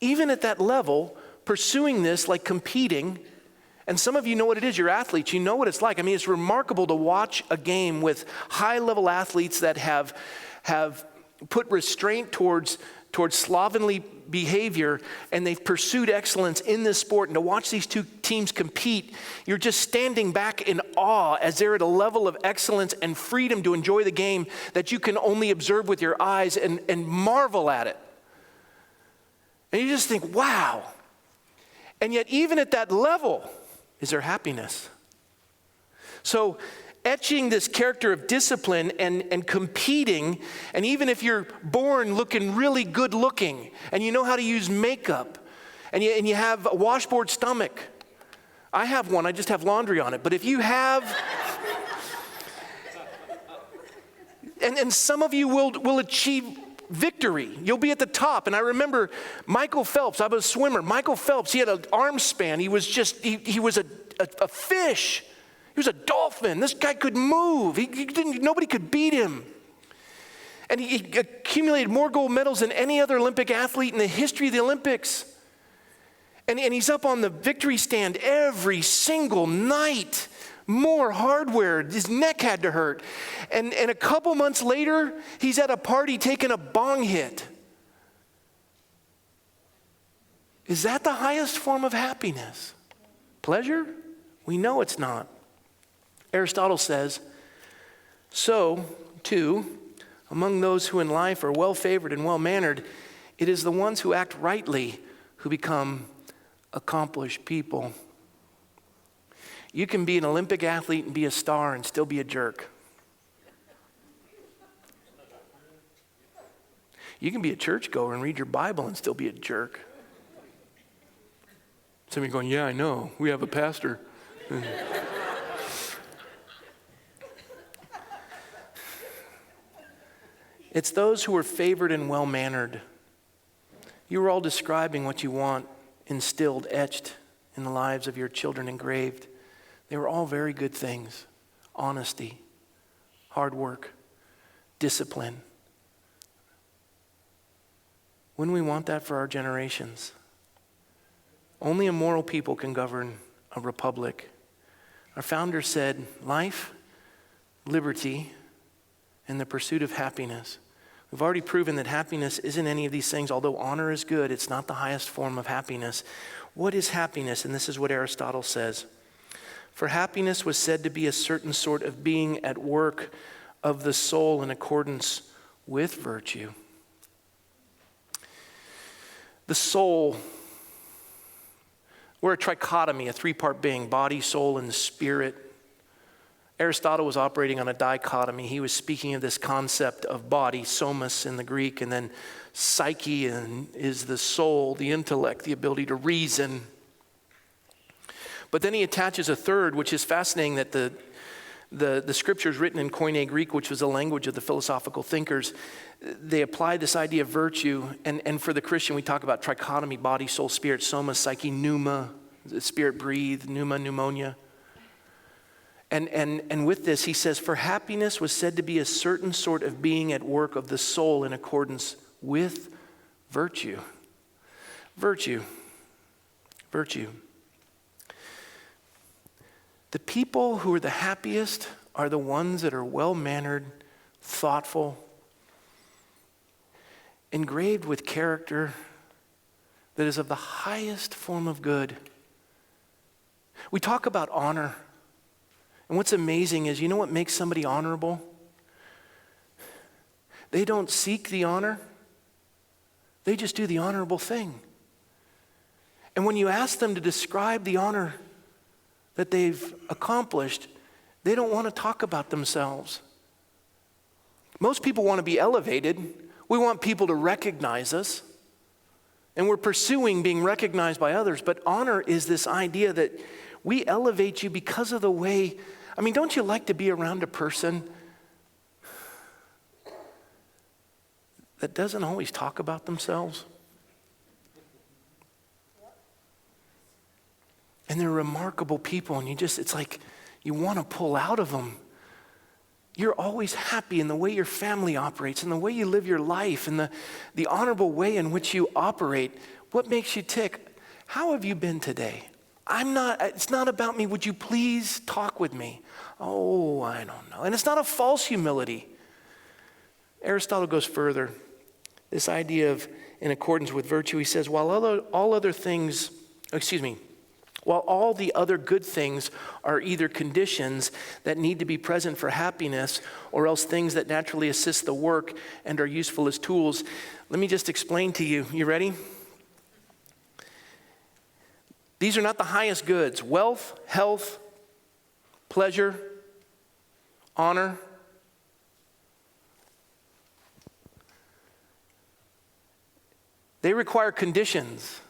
even at that level, pursuing this like competing, and some of you know what it is, you're athletes, you know what it's like. I mean, it's remarkable to watch a game with high-level athletes that have put restraint towards slovenly behavior, and they've pursued excellence in this sport. And to watch these two teams compete, you're just standing back in awe as they're at a level of excellence and freedom to enjoy the game that you can only observe with your eyes and marvel at it. And you just think, wow. And yet, even at that level, is there happiness? So, etching this character of discipline and competing, and even if you're born looking really good looking, and you know how to use makeup, and you have a washboard stomach. I have one, I just have laundry on it. But if you have, and some of you will achieve victory. You'll be at the top. And I remember Michael Phelps, I was a swimmer. Michael Phelps, he had an arm span. He was he was a fish. He was a dolphin. This guy could move. Nobody could beat him. And he accumulated more gold medals than any other Olympic athlete in the history of the Olympics. And he's up on the victory stand every single night. More hardware. His neck had to hurt. And a couple months later, he's at a party taking a bong hit. Is that the highest form of happiness? Pleasure? We know it's not. Aristotle says, so, too, among those who in life are well-favored and well-mannered, it is the ones who act rightly who become accomplished people. You can be an Olympic athlete and be a star and still be a jerk. You can be a churchgoer and read your Bible and still be a jerk. Some of you are going, yeah, I know. We have a pastor. It's those who are favored and well-mannered. You were all describing what you want instilled, etched in the lives of your children, engraved. They were all very good things. Honesty, hard work, discipline. Wouldn't we want that for our generations? Only a moral people can govern a republic. Our founder said, life, liberty, and the pursuit of happiness. We've already proven that happiness isn't any of these things. Although honor is good, it's not the highest form of happiness. What is happiness? And this is what Aristotle says. For happiness was said to be a certain sort of being at work of the soul in accordance with virtue. The soul, we're a trichotomy, a three-part being, body, soul, and spirit. Aristotle was operating on a dichotomy. He was speaking of this concept of body, somos in the Greek, and then psyche is the soul, the intellect, the ability to reason. But then he attaches a third, which is fascinating, that the scriptures written in Koine Greek, which was the language of the philosophical thinkers, they applied this idea of virtue. And for the Christian, we talk about trichotomy, body, soul, spirit, soma, psyche, pneuma, the spirit breathe, pneuma, pneumonia. And with this, he says, for happiness was said to be a certain sort of being at work of the soul in accordance with virtue. Virtue. Virtue. The people who are the happiest are the ones that are well-mannered, thoughtful, engraved with character that is of the highest form of good. We talk about honor. And what's amazing is, you know what makes somebody honorable? They don't seek the honor. They just do the honorable thing. And when you ask them to describe the honor that they've accomplished, they don't want to talk about themselves. Most people want to be elevated. We want people to recognize us. And we're pursuing being recognized by others. But honor is this idea that we elevate you because of the way, I mean, don't you like to be around a person that doesn't always talk about themselves? And they're remarkable people, and it's like you want to pull out of them. You're always happy in the way your family operates, in the way you live your life, in the honorable way in which you operate. What makes you tick? How have you been today? It's not about me. Would you please talk with me? Oh, I don't know. And it's not a false humility. Aristotle goes further. This idea of in accordance with virtue, he says, while all the other good things are either conditions that need to be present for happiness or else things that naturally assist the work and are useful as tools. Let me just explain to you. You ready? These are not the highest goods. Wealth, health, pleasure, honor. They require conditions.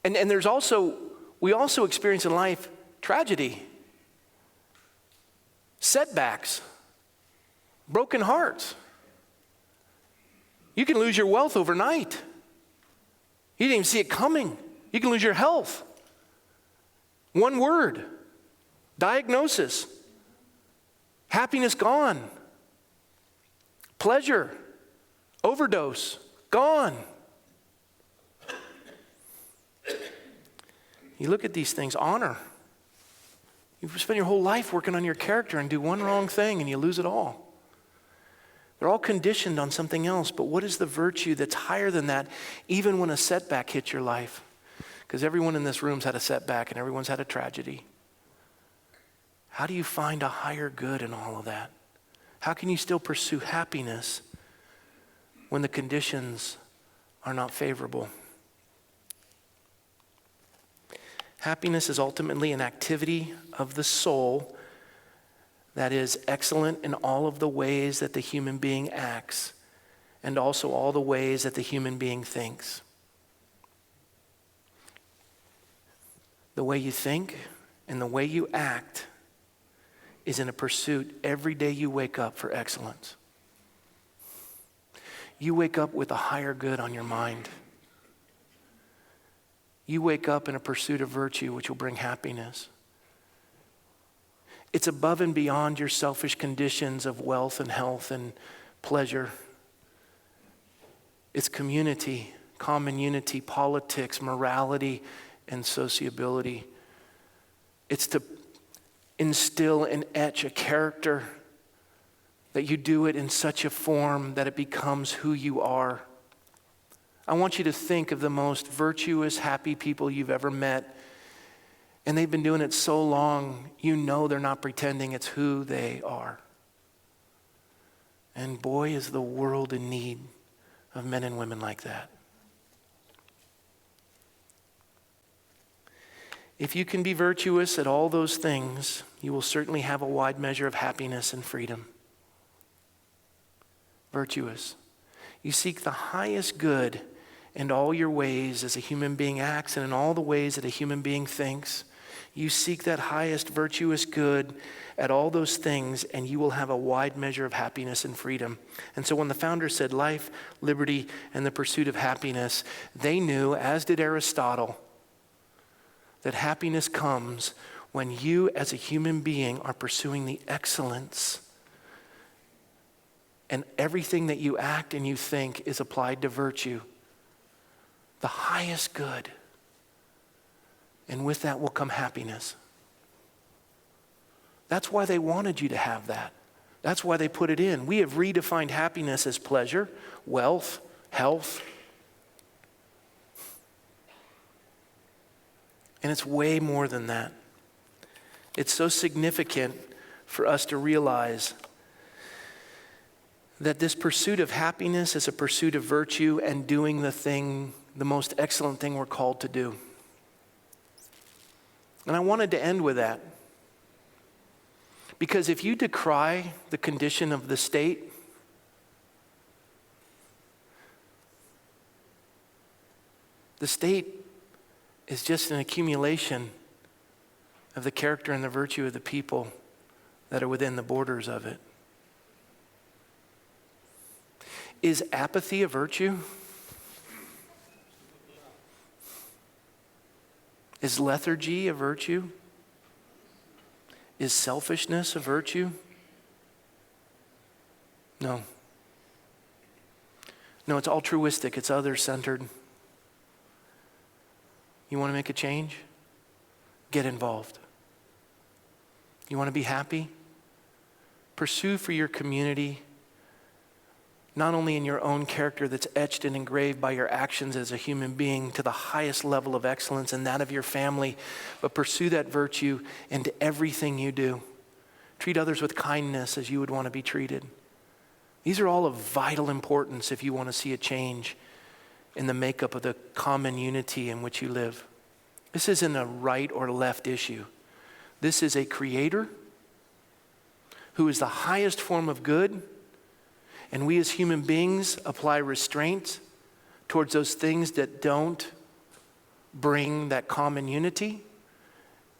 And we also experience in life tragedy, setbacks, broken hearts. You can lose your wealth overnight. You didn't even see it coming. You can lose your health. One word, diagnosis, happiness gone, pleasure, overdose, gone. You look at these things, honor. You spend your whole life working on your character and do one wrong thing and you lose it all. They're all conditioned on something else, but what is the virtue that's higher than that, even when a setback hits your life? Because everyone in this room's had a setback and everyone's had a tragedy. How do you find a higher good in all of that? How can you still pursue happiness when the conditions are not favorable? Happiness is ultimately an activity of the soul that is excellent in all of the ways that the human being acts and also all the ways that the human being thinks. The way you think and the way you act is in a pursuit every day you wake up for excellence. You wake up with a higher good on your mind. You wake up in a pursuit of virtue, which will bring happiness. It's above and beyond your selfish conditions of wealth and health and pleasure. It's community, common unity, politics, morality, and sociability. It's to instill and etch a character that you do it in such a form that it becomes who you are. I want you to think of the most virtuous, happy people you've ever met. And they've been doing it so long, you know they're not pretending, it's who they are. And boy, is the world in need of men and women like that. If you can be virtuous at all those things, you will certainly have a wide measure of happiness and freedom. Virtuous. You seek the highest good in all your ways as a human being acts and in all the ways that a human being thinks. You seek that highest virtuous good at all those things, and you will have a wide measure of happiness and freedom. And so when the founder said life, liberty, and the pursuit of happiness, they knew, as did Aristotle, that happiness comes when you as a human being are pursuing the excellence, and everything that you act and you think is applied to virtue, the highest good. And with that will come happiness. That's why they wanted you to have that. That's why they put it in. We have redefined happiness as pleasure, wealth, health. And it's way more than that. It's so significant for us to realize that this pursuit of happiness is a pursuit of virtue and doing the most excellent thing we're called to do. And I wanted to end with that. Because if you decry the condition of the state, the state is just an accumulation of the character and the virtue of the people that are within the borders of it. Is apathy a virtue? Is lethargy a virtue? Is selfishness a virtue? No. No, it's altruistic. It's other-centered. You want to make a change? Get involved. You want to be happy? Pursue for your community, not only in your own character that's etched and engraved by your actions as a human being to the highest level of excellence and that of your family, but pursue that virtue into everything you do. Treat others with kindness as you would want to be treated. These are all of vital importance if you want to see a change in the makeup of the common unity in which you live. This isn't a right or left issue. This is a creator who is the highest form of good. And we as human beings apply restraint towards those things that don't bring that common unity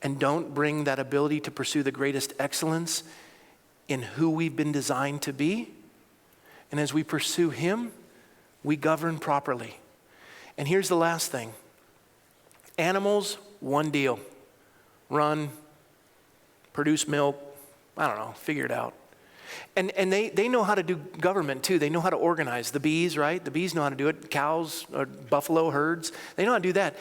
and don't bring that ability to pursue the greatest excellence in who we've been designed to be. And as we pursue him, we govern properly. And here's the last thing. Animals, one deal. Run, produce milk, I don't know, figure it out. And they know how to do government too. They know how to organize. The bees, right? The bees know how to do it. Cows or buffalo herds, they know how to do that.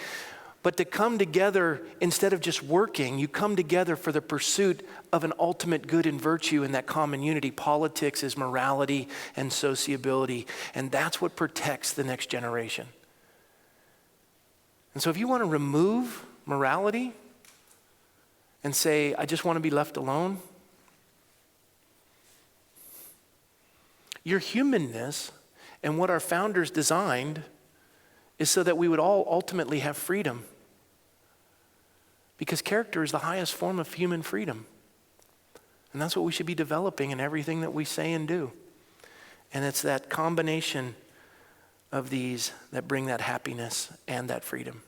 But to come together, instead of just working, you come together for the pursuit of an ultimate good and virtue in that common unity. Politics is morality and sociability, and that's what protects the next generation. And so if you want to remove morality and say, I just want to be left alone, your humanness and what our founders designed is so that we would all ultimately have freedom. Because character is the highest form of human freedom. And that's what we should be developing in everything that we say and do. And it's that combination of these that bring that happiness and that freedom.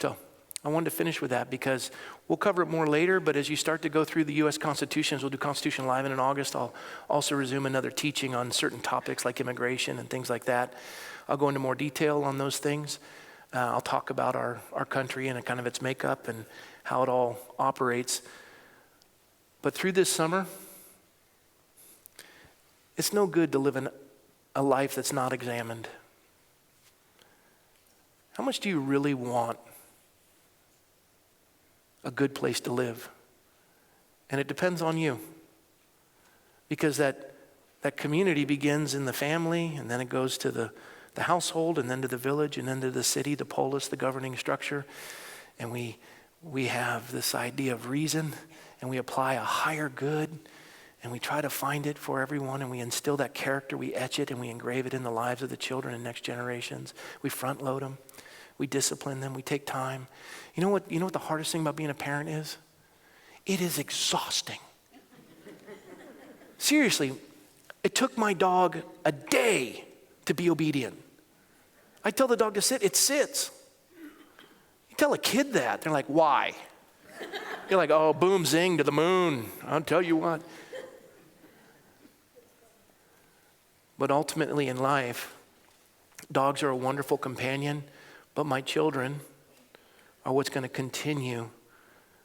So I wanted to finish with that because we'll cover it more later, but as you start to go through the U.S. Constitutions, we'll do Constitution Live in August. I'll also resume another teaching on certain topics like immigration and things like that. I'll go into more detail on those things. I'll talk about our country and kind of its makeup and how it all operates. But through this summer, it's no good to live a life that's not examined. How much do you really want a good place to live? And it depends on you. Because that community begins in the family, and then it goes to the household, and then to the village, and then to the city, the polis, the governing structure. And we have this idea of reason, and we apply a higher good, and we try to find it for everyone, and we instill that character, we etch it, and we engrave it in the lives of the children and next generations. We front load them. We discipline them. We take time. You know what the hardest thing about being a parent is? It is exhausting. Seriously, it took my dog a day to be obedient. I tell the dog to sit, it sits. You tell a kid that, they're like, why? You're like, oh, boom, zing, to the moon. I'll tell you what. But ultimately in life, dogs are a wonderful companion, but my children are what's going to continue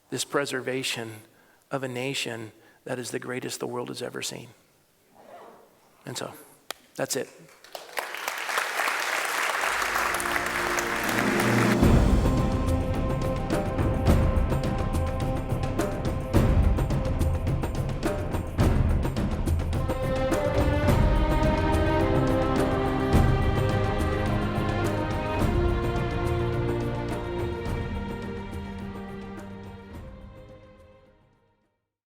this preservation of a nation that is the greatest the world has ever seen. And so, that's it.